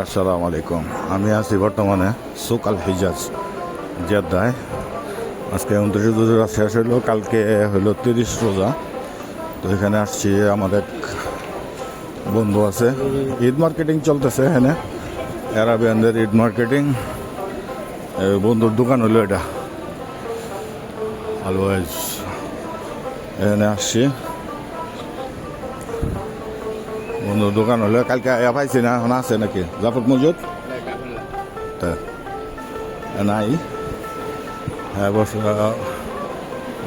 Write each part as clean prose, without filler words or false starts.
আসসালামু আলাইকুম। আমি আছি বর্তমানে সুক আল হিজাজ জেদ্দায়। আজকে 29 রোজা শেষ হইলো, কালকে হইলো 30 রোজা। তো এখানে আসছি, আমার এক বন্ধু আছে, ঈদ মার্কেটিং চলতেছে এখানে, অ্যারাবিয়ানদের ঈদ মার্কেটিং। বন্ধুর দোকান হলো এটা অলওয়েজ। এখানে আসছি, বন্ধুর দোকান হলো, কালকে পাইছি না, এখন আছে নাকি জাফর মজুদ তা নাই। হ্যাঁ বছর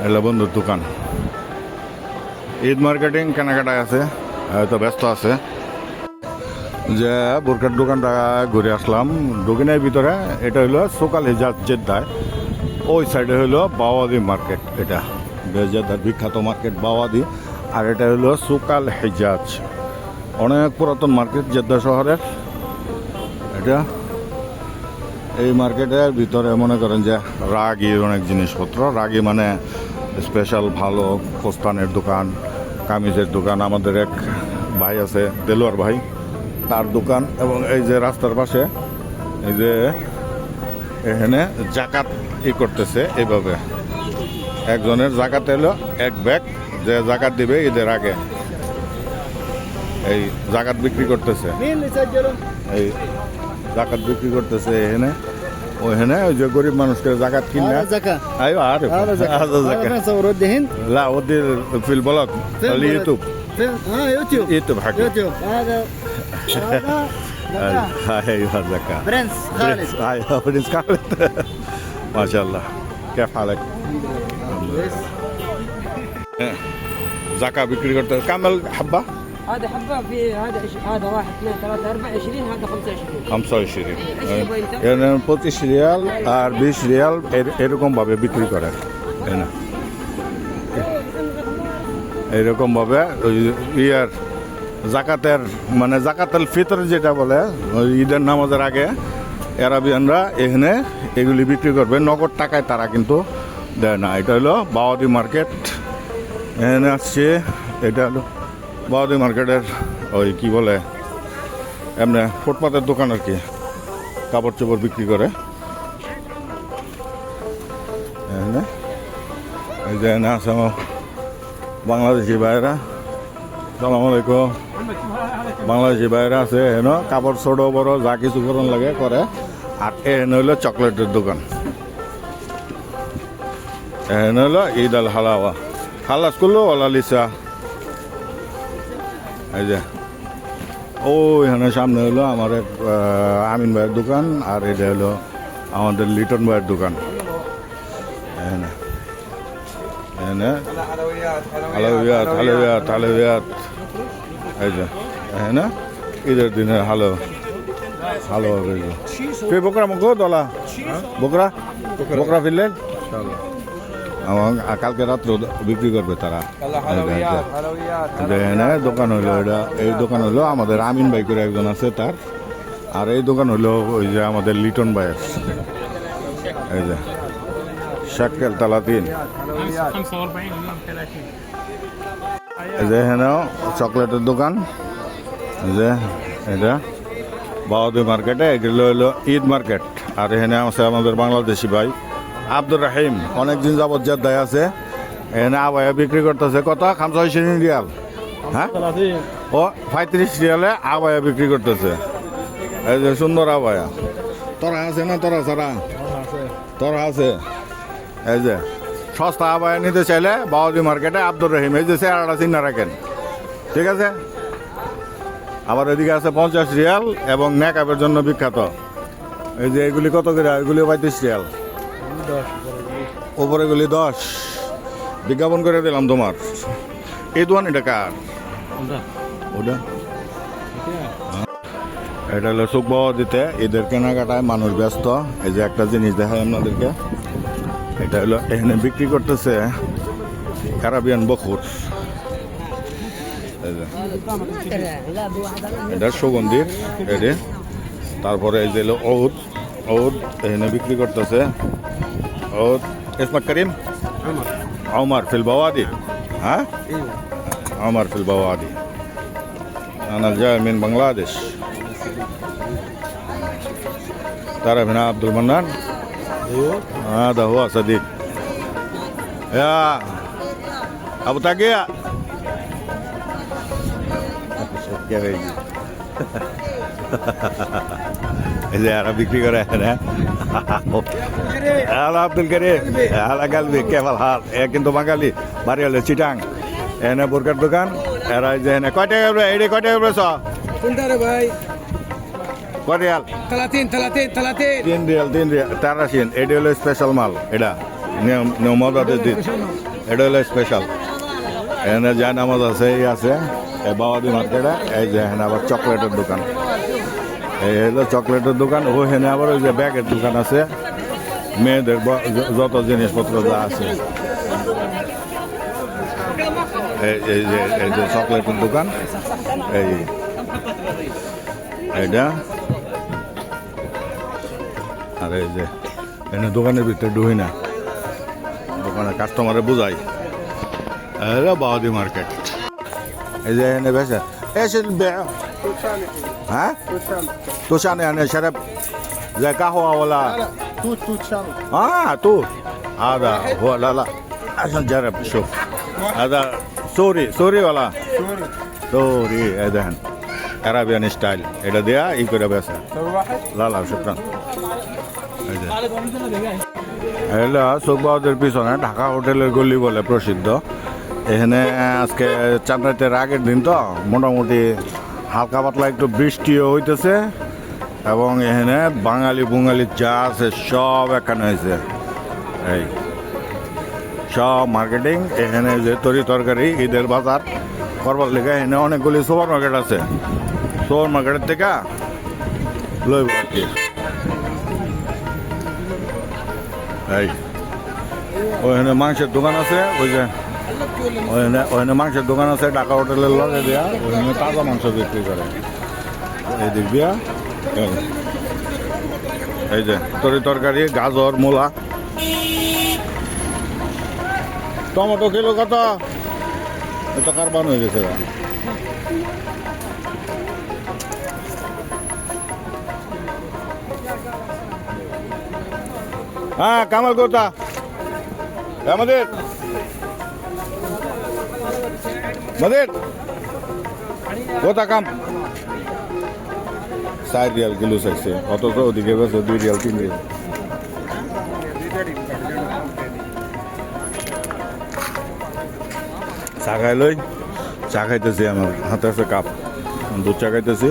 এলো বন্ধুর দোকান। ঈদ মার্কেটিং কেনাকাটায় আছে, হয়তো ব্যস্ত আছে। যে বোরকার দোকানটা ঘুরে আসলাম দোকানের ভিতরে। এটা হইলো সুক আল হিজাজ জেদ্দায়, ওই সাইডে হইলো বাওয়াদি মার্কেট। এটা জেদ্দার বিখ্যাত মার্কেট বাওয়াদি, আর এটা হইলো সুক আল হিজাজ, অনেক পুরাতন মার্কেট জেদ্দা শহরের এটা। এই মার্কেটের ভিতরে মনে করেন যে রাগির অনেক জিনিসপত্র, রাগি মানে স্পেশাল ভালো পোস্তানের দোকান, কামিজের দোকান। আমাদের এক ভাই আছে দেলোয়ার ভাই, তার দোকান। এবং এই যে রাস্তার পাশে এই যে এখানে জাকাত করতেছে, এইভাবে একজনের জাকাত এলো এক ব্যাগ, যে জাকাত দিবে ঈদের আগে, এই জাকাত বিক্রি করতেছে। এই জাকাত বিক্রি করতেছে এখানে, ওইখানে ওই যে গরিব মানুষকে জাকাত কিনে আইও। আর لا ودي في البلوك اليوتيوب يوتيوب حق ايوه زكاة برنس خالد. ايوه برنس خالد. ما شاء الله. كيف حالك؟ زكاة বিক্রি করতে كم حبة؟ هذا حبة في هذا 1 2 3 4 20 هذا 25 25 25 রিয়াল আর 20 রিয়াল এরকম ভাবে বিক্রি করে। এরকম ভাবে ইয়ার জাকাতের মানে জাকাতুল ফিতর যেটা বলে, ঈদের নামাজের আগে আরাবিয়ানরা এখানে এগুলি বিক্রি করবে, নগদ টাকায় তারা কিন্তু দেয় না। এটা হলো বাওয়াদি মার্কেট, এখানে আসছে। এটা হলো বাওয়াদি মার্কেটের ওই কি বলে এমনি ফুটপাতের দোকান আর কি, কাপড় চোপড় বিক্রি করে এখানে। এই যে এখানে আছে আমার বাংলাদেশি ভাইয়েরা, সালাম আলাইকুম। বাংলাদেশি ভাইয়েরা আছে এখানে, কাপড় ছোট বড় যা কিছু করণ লাগে করে। আর এখানে হইলো চকলেটের দোকান, এখানে হলো ঈদ আল হালাওয়া খালাস করলো ওলা লিসা। এই যে ওইখানে সামনে হলো আমার এক আমিন ভাইয়ের দোকান, আর এটা হলো আমাদের লিটন ভাইয়ের দোকান। এখানে এখানে হালুয়াত হালুয়াত হালুয়াত। এই যে এখানে ঈদের দিনে হালো ভালো হবে। তুই বকরা মুখ দলা বকরা বকরা ফিরলেন আমার কালকে রাত্রে বিক্রি করবে তারা। দোকান হইলো এটা, এই দোকান হইলো আমাদের আমিন ভাই করে একজন আছে তার, আর এই দোকান হইলো ওই যে আমাদের লিটন ভাইয়ের। এই যে শাক্কেল তালা 3। এই যে এখানেও চকলেটের দোকান। এই যে এটা বাওয়াদি মার্কেটে, এগুলো হইলো ঈদ মার্কেট। আর এখানে আছে আমাদের বাংলাদেশি ভাই আব্দুর রাহিম, অনেকদিন যাবৎ জেদ্দায় আছে। এখানে আবায়া বিক্রি করতেছে কত? 25 রিয়াল। হ্যাঁ ও 35 রিয়ালে আবায়া বিক্রি করতেছে। এই যে সুন্দর আবায়া। তোরা আছে না? তোরা ছাড়া তোরা আছে। এই যে সস্তা আবায়া নিতে চাইলে বাওয়াদি মার্কেটে আব্দুর রহিম, এই যে চেহারাটা চিন্তা রাখেন, ঠিক আছে? আবার এদিকে আছে 50 রিয়াল এবং মেকআপের জন্য বিখ্যাত। এই যে এগুলি কত করে? এগুলি 35 রিয়াল, ওপরে গুলি 10। বিজ্ঞাপন করে দিলাম তোমার। এই দোকান এটা কার? ওটা এটা হলো সুক বাওয়াদিতে ঈদের কেনাকাটায় মানুষ ব্যস্ত। এই যে একটা জিনিস দেখাই আপনাদেরকে, এটা হলো এখানে বিক্রি করতেছে আরাবিয়ান বখুর। এটা সুগন্ধির এটি। তারপরে এই যে হলো ঔদ, ঔদ এখানে বিক্রি করতেছে। ঔদ اسمك كريم؟ عمر في البوادي. ها؟ عمر في البوادي. أنا جاي من بنغلاديش. تعرف هنا عبد المنان؟ ايوه هذا هو صديق. يا ابو تقية. إذا عربي كثير هنا. هلا عبد الكريم. هلا قلبي كيف الحال؟ কিন্তু বাঙালি বাড়ি হলো চিটাং এনে বুরকার দোকান এরা যে এনে কয় টাকা করে এডি কয় টাকা করে كنت باي কয় রিয়াল 30 তিন রিয়াল তারাশিন এটা হলো স্পেশাল মাল এটা নিয়ম মজা দিন এটা হলো স্পেশাল এনে যা নামাজ আছে এই আছে এই বাবাদি মার্কেটে এই যে এখানে আবার চকলেটের দোকান এই হলো চকলেটের দোকান ও এখানে আবার ওই যে ব্যাগের দোকান আছে মেয়েদের যত জিনিসপত্র যা আছে এই যে চকলেটের দোকান এইটা আর এই যে এনে দোকানের ভিতরে ঢুই না দোকানে কাস্টমারে বুঝাই এটা বাউদি মার্কেট এই যে এনে বেসে ايش البيع؟ ها؟ توشان يعني شرب زي قهوة ولا؟ توت شامي توت هذا هو لا عشان جرب شوف هذا سوري ولا؟ سوري هذا عربيان ستايل এটা দেয়া ই করে বেসা লা শুকরান এলা সুকবাউদের পিছনে ঢাকা হোটেলের গলি বলে প্রসিদ্ধ এখানে আজকে চাঁদরাতের আগের দিন তো মোটামুটি হালকা পাতলা একটু বৃষ্টিও হইতেছে এবং এখানে বাঙালি যা আছে সব এখানে হয়েছে এই সব মার্কেটিং এখানে যে তরকারি ঈদের বাজার করবার লেগে এখানে অনেকগুলি সুপার মার্কেট আছে সুপার মার্কেটের থেকে লইব আর কি এই ওখানে মাংসের দোকান আছে ওই যে ওখানে মাংসের দোকান আছে ঢাকা হোটেলের লগে দেয়া ওখানে তাজা মাংস বিক্রি করে এই দিক দিয়া এই যে তরকারি গাজর মূলা টমেটো কিলো কত এটা কারবান হয়ে গেছে হ্যাঁ কামাল কোথা আমাদের কোথা কাম 4 রিয়াল কিলো চাইছে অথচ ওদিকে গেছে 2 রিয়াল 3 রিয়াল চা খাই লই চা খাইতেছি আমার হাতে আছে কাপ দুধ চা খাইতেছি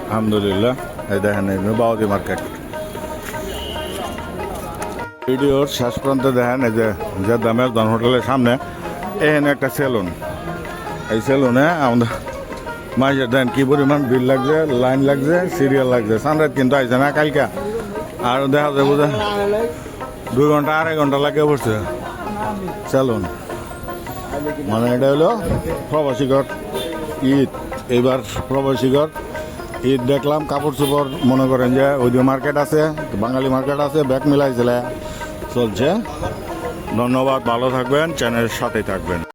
আলহামদুলিল্লাহ এই দেখেন বাউদি মার্কেট ভিডিওর শেষ প্রান্তে দেখেন এই যে দামের জন হোটেলের সামনে এখানে একটা সেলুন এই সেলুনে আমাদের মাঝে দেন কি পরিমাণ বিল লাগছে লাইন লাগছে সিরিয়াল লাগছে সানরাত কিন্তু আইছে না কালকা আর দেখা যাবো যে 2 ঘন্টা 2.5 ঘন্টা লাগে পড়ছে সেলুন মানে এটা হলো প্রবাসীগর ঈদ এইবার প্রবাসীগর ঈদ দেখলাম কাপড় চোপড় মনে করেন যে ওই যে মার্কেট আছে বাঙালি মার্কেট আছে ব্যাগ মিলাইছিল চলছে ধন্যবাদ ভালো থাকবেন চ্যানেলের সাথেই থাকবেন